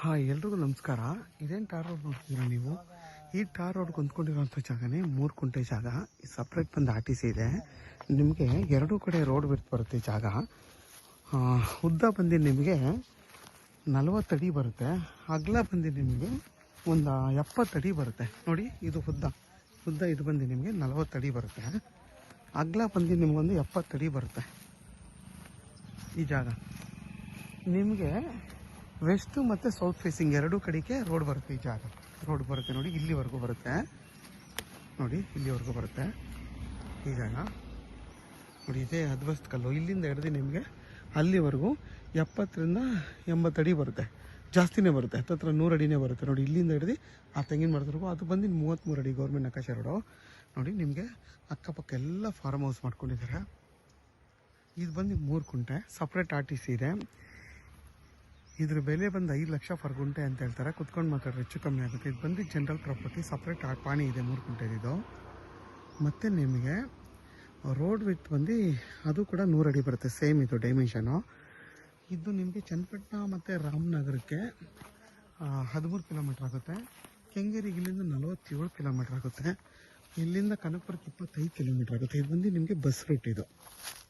ಹಾಂ, ಎಲ್ರಿಗೂ ನಮಸ್ಕಾರ. ಇದೇನು ಟಾರ್ ರೋಡ್ ನೋಡ್ತಿದ್ದೀರಾ ನೀವು? ಈ ಟಾರ್ ರೋಡ್ಗೆ ಹೊಂದ್ಕೊಂಡಿರೋಂಥ ಜಾಗನೇ 3 ಕುಂಟೆ ಜಾಗ. ಸಪ್ರೇಟ್ ಬಂದು RTC ಇದೆ. ನಿಮಗೆ ಎರಡೂ ಕಡೆ ರೋಡ್ ಬಿಟ್ಟು ಬರುತ್ತೆ ಈ ಜಾಗ. ಉದ್ದ ಬಂದು ನಿಮಗೆ 40 ಅಡಿ ಬರುತ್ತೆ. ಅಗಲ ಬಂದು ನಿಮಗೆ ಒಂದು 70 ಅಡಿ ಬರುತ್ತೆ. ನೋಡಿ, ಇದು ಉದ್ದ ಇದು ಬಂದು ನಿಮಗೆ 40 ಅಡಿ ಬರುತ್ತೆ. ಅಗಲ ಬಂದು ನಿಮಗೊಂದು 70 ಅಡಿ ಬರುತ್ತೆ. ಈ ಜಾಗ ನಿಮಗೆ ವೆಸ್ಟ್ ಮತ್ತು ಸೌತ್ ಫೇಸಿಂಗ್ ಎರಡೂ ಕಡೆಗೆ ರೋಡ್ ಬರುತ್ತೆ. ಈ ಜಾಗ ರೋಡ್ ಬರುತ್ತೆ ನೋಡಿ, ಇಲ್ಲಿವರೆಗೂ ಬರುತ್ತೆ. ನೋಡಿ, ಇಲ್ಲಿವರೆಗೂ ಬರುತ್ತೆ ಈ ಜಾಗ. ನೋಡಿ, ಇದೇ ಅದ್ವಸ್ತ್ ಕಲ್ಲು. ಇಲ್ಲಿಂದ ಹಿಡಿದು ನಿಮಗೆ ಅಲ್ಲಿವರೆಗೂ 70ರಿಂದ 80 ಅಡಿ ಬರುತ್ತೆ. ಜಾಸ್ತಿನೇ ಬರುತ್ತೆ, ಹತ್ತತ್ರ 100 ಅಡಿನೇ ಬರುತ್ತೆ. ನೋಡಿ, ಇಲ್ಲಿಂದ ಹಿಡಿದು ಆ ತೆಂಗಿನ ಮರದವರೆಗೂ ಅದು ಬಂದು 33 ಅಡಿ ಗೌರ್ಮೆಂಟ್ ನಕಾಶೆ ರೋಡು. ನೋಡಿ, ನಿಮಗೆ ಅಕ್ಕಪಕ್ಕ ಎಲ್ಲ ಫಾರ್ಮ್ ಹೌಸ್ ಮಾಡ್ಕೊಂಡಿದ್ದಾರೆ. ಇದು ಬಂದು 3 ಕುಂಟೆ ಸಪ್ರೇಟ್ RTC ಇದೆ. ಇದ್ರ ಬೆಲೆ ಬಂದು 5 ಲಕ್ಷ ಪರ್ ಗುಂಟೆ ಅಂತ ಹೇಳ್ತಾರೆ. ಕುತ್ಕೊಂಡು ಮಾತಾಡ್ರೆ ಹೆಚ್ಚು ಕಮ್ಮಿ ಆಗುತ್ತೆ. ಇದು ಬಂದು ಜನರಲ್ ಪ್ರಾಪರ್ಟಿ, ಸಪ್ರೇಟ್ ಪಾಣಿ ಇದೆ 3 ಕುಂಟೆದಿದು. ಮತ್ತು ನಿಮಗೆ ರೋಡ್ ವಿಡ್ತ್ ಬಂದು ಅದು ಕೂಡ 100 ಅಡಿ ಬರುತ್ತೆ. ಸೇಮ್ ಇದು ಡೈಮೆನ್ಷನು. ಇದು ನಿಮಗೆ ಚನ್ನಪಟ್ಟಣ ಮತ್ತು ರಾಮನಗರಕ್ಕೆ 13 ಕಿಲೋಮೀಟ್ರ್ ಆಗುತ್ತೆ. ಕೆಂಗೇರಿಗೆ ಇಲ್ಲಿಂದ 47 ಕಿಲೋಮೀಟ್ರ್ ಆಗುತ್ತೆ. ಇಲ್ಲಿಂದ ಕನಕಪುರಕ್ಕೆ 25 ಕಿಲೋಮೀಟ್ರ್ ಆಗುತ್ತೆ. ಇದು ಬಂದು ನಿಮಗೆ ಬಸ್ ರೂಟ್ ಇದು.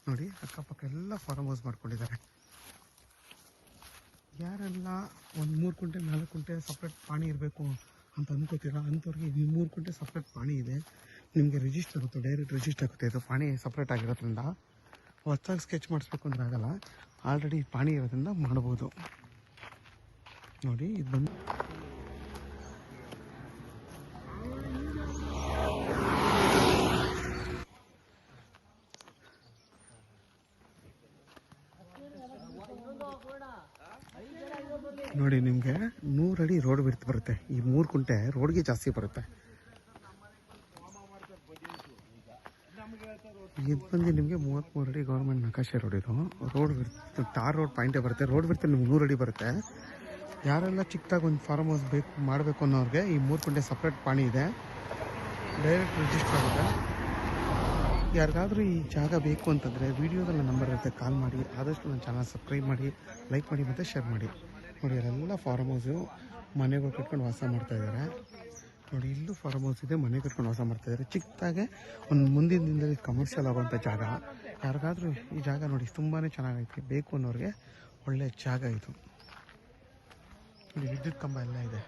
ನೋಡಿ, ಅಕ್ಕಪಕ್ಕ ಎಲ್ಲ ಫಾರ್ಮ್ ಹೌಸ್ ಮಾಡ್ಕೊಂಡಿದ್ದಾರೆ. ಯಾರೆಲ್ಲ ಒಂದು 3 ಕುಂಟೆ 4 ಕುಂಟೆ ಸಪ್ರೇಟ್ ಪಾಣಿ ಇರಬೇಕು ಅಂತ ಅಂದ್ಕೋತೀರ, ಅಂಥವ್ರಿಗೆ ಈ 3 ಕುಂಟೆ ಸಪ್ರೇಟ್ ಪಾಣಿ ಇದೆ. ನಿಮಗೆ ರಿಜಿಸ್ಟರ್ ಆಗುತ್ತೆ, ಡೈರೆಕ್ಟ್ ರಿಜಿಸ್ಟರ್ ಆಗುತ್ತೆ. ಇದು ಪಾಣಿ ಸಪ್ರೇಟ್ ಆಗಿರೋದ್ರಿಂದ ಹೊಸ್ದಾಗಿ ಸ್ಕೆಚ್ ಮಾಡಿಸ್ಬೇಕು ಅಂದ್ರೆ ಆಗಲ್ಲ. ಆಲ್ರೆಡಿ ಪಾಣಿ ಇರೋದ್ರಿಂದ ಮಾಡ್ಬೋದು. ನೋಡಿ, ಇದು ಬಂದು ನೋಡಿ, ನಿಮಗೆ 100 ಅಡಿ ರೋಡ್ ಬಿಡ್ತು ಬರುತ್ತೆ. ಈ 3 ಕುಂಟೆ ರೋಡ್ಗೆ ಜಾಸ್ತಿ ಬರುತ್ತೆ. ಇದು ಬಂದು ನಿಮಗೆ 33 ಅಡಿ ಗೌರ್ಮೆಂಟ್ ನಕಾಶೆ ರೋಡ್. ಇದು ರೋಡ್ ಬಿಡ್ತು, ಟಾರ್ ರೋಡ್ ಪಾಯಿಂಟೇ ಬರುತ್ತೆ. ರೋಡ್ ಬಿಡ್ತು ನಿಮ್ಗೆ 100 ಅಡಿ ಬರುತ್ತೆ. ಯಾರೆಲ್ಲ ಚಿಕ್ಕದಾಗಿ ಒಂದು ಫಾರ್ಮ್ ಹೌಸ್ ಮಾಡಬೇಕು ಅನ್ನೋರಿಗೆ ಈ 3 ಕುಂಟೆ ಸಪ್ರೇಟ್ ಪಾಣಿ ಇದೆ, ಡೈರೆಕ್ಟ್ ರಿಜಿಸ್ಟರ್ ಆಗುತ್ತೆ. ಯಾರಿಗಾದರೂ ಈ ಜಾಗ ಬೇಕು ಅಂತಂದರೆ ವಿಡಿಯೋದಲ್ಲಿ ನಂಬರ್ ಇರುತ್ತೆ, ಕಾಲ್ ಮಾಡಿ. ಆದಷ್ಟು ನನ್ನ ಚಾನಲ್ ಸಬ್ಸ್ಕ್ರೈಬ್ ಮಾಡಿ, ಲೈಕ್ ಮಾಡಿ ಮತ್ತು ಶೇರ್ ಮಾಡಿ. ನೋಡಿ, ಅಲ್ಲೆಲ್ಲ ಫಾರ್ಮ್ ಹೌಸು ಮನೆಗಳು ಕಟ್ಕೊಂಡು ವಾಸ ಮಾಡ್ತಾಯಿದ್ದಾರೆ. ನೋಡಿ, ಇಲ್ಲೂ ಫಾರ್ಮ್ ಹೌಸ್ ಇದೆ, ಮನೆ ಕಟ್ಕೊಂಡು ವಾಸ ಮಾಡ್ತಾಯಿದ್ದಾರೆ. ಚಿಕ್ಕದಾಗೆ ಒಂದು ಮುಂದಿನ ದಿನದಲ್ಲಿ ಕಮರ್ಷಿಯಲ್ ಆಗುವಂಥ ಜಾಗ. ಯಾರಿಗಾದರೂ ಈ ಜಾಗ ನೋಡಿ ತುಂಬಾ ಚೆನ್ನಾಗೈತೆ, ಬೇಕು ಅನ್ನೋರಿಗೆ ಒಳ್ಳೆಯ ಜಾಗ ಇದು. ನೋಡಿ, ವಿದ್ಯುತ್ ಕಂಬ ಎಲ್ಲ ಇದೆ.